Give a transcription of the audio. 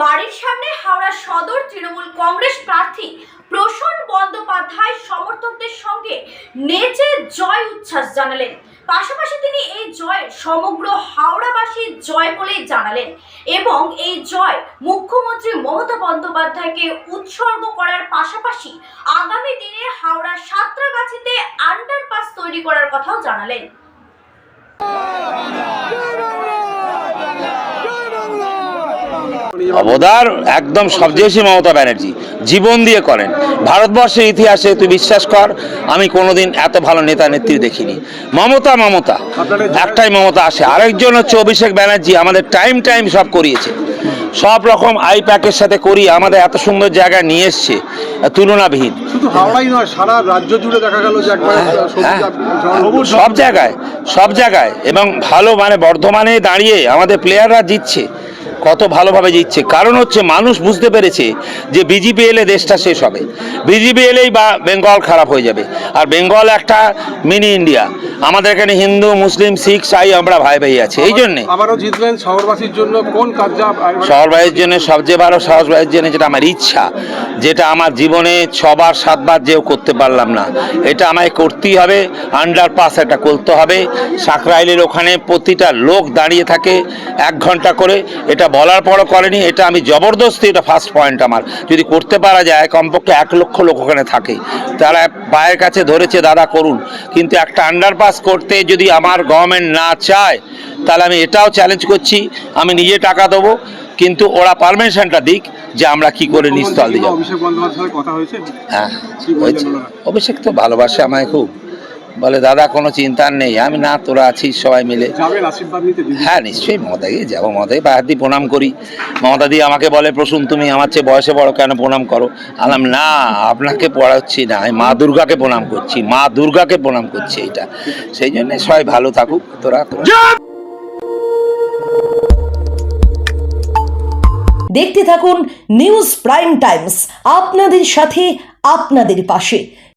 বাড়ির সামনে হাওড়া সদর তৃণমূল কংগ্রেস প্রার্থী প্রসন্ন বন্দ্যোপাধ্যায় সমর্থকদের সঙ্গে নেচে জয় উচ্ছ্বাস জানালেন। পাশাপাশি তিনি এই জয় সমগ্র হাওড়াবাসীর জয় বলেই জানালেন এবং এই জয় মুখ্যমন্ত্রী মমতা বন্দ্যোপাধ্যায়কে উৎসর্গ করার পাশাপাশি আগামী দিনে হাওড়া সাঁতরাগাছিতে আন্ডারপাস তৈরি করার কথাও জানালেন। অবদার একদম সবচেয়ে বেশি মমতা ব্যানার্জি জীবন দিয়ে করেন। ভারতবর্ষের ইতিহাসে তুই বিশ্বাস কর, আমি কোনোদিন এত ভালো নেতা নেত্রী দেখিনি। মমতা একটাই মমতা আসে, আরেকজন হচ্ছে অভিষেক ব্যানার্জি। আমাদের টাইম সব করিয়েছে, সব রকম আই প্যাকের সাথে করি আমাদের এত সুন্দর জায়গায় নিয়ে এসছে, তুলনাবিহীন। শুধু হাওড়াই নয়, সারা রাজ্য জুড়ে দেখা গেল যে সব জায়গায় এবং ভালো, মানে বর্ধমানে দাঁড়িয়ে আমাদের প্লেয়াররা জিতছে, কত ভালোভাবে জিতছে। কারণ হচ্ছে মানুষ বুঝতে পেরেছে যে বিজেপি এলে দেশটা শেষ হবে, বিজেপি এলেই বা বেঙ্গল খারাপ হয়ে যাবে। আর বেঙ্গল একটা মিনি ইন্ডিয়া, আমাদের এখানে হিন্দু মুসলিম শিখ সাই আমরা ভাই ভাই আছে। এই জন্যে আবারও জিতবেন। শহরবাসীর জন্য কোন কাজটা? শহরবাসীর জন্য সবচেয়ে ভালো, শহরবাসীর জন্য যেটা আমার ইচ্ছা, যেটা আমার জীবনে 6 বার 7 বার যেও করতে পারলাম না, এটা আমায় করতেই হবে। আন্ডারপাস এটা করতে হবে। সাকরাইলের ওখানে প্রতিটা লোক দাঁড়িয়ে থাকে 1 ঘন্টা করে, এটা বলার পরও করেনি। এটা আমি জবরদস্তি, এটা ফার্স্ট পয়েন্ট আমার। যদি করতে পারা যায়, কমপক্ষে 1 লক্ষ লোক ওখানে থাকে, তারা পায়ের কাছে ধরেছে দাদা করুন। কিন্তু একটা আন্ডারপাস করতে যদি আমার গভর্নমেন্ট না চায়, তাহলে আমি এটাও চ্যালেঞ্জ করছি, আমি নিজে টাকা দেবো, কিন্তু ওরা পারমিশনটা দিক যে আমরা কি করে নিস্তল দিয়ে যাবো। অভিষেক বন্দ্যোপাধ্যায়ের কথা হয়েছে? হ্যাঁ হয়েছে। অভিষেক তো ভালোবাসে আমায় খুব, বলে দাদা কোনো চিন্তা নেই। আমি না, তোরা আছিস সবাই মিলে। হ্যাঁ নিশ্চয়ই মমতাকে যাবো, মমতাকে পাহাড় দিয়ে প্রণাম করি। মমতা দিয়ে আমাকে বলে প্রসূন তুমি আমার চেয়ে বয়সে বড়, কেন প্রণাম করো? আলাম না, আপনাকে পড়াচ্ছি না, আমি মা দুর্গাকে প্রণাম করছি, মা দুর্গাকে প্রণাম করছি। এইটা সেই জন্য সবাই ভালো থাকুক। তোরা দেখতে থাকুন নিউজ প্রাইম টাইমস, আপনাদের সাথে আপনাদের পাশে।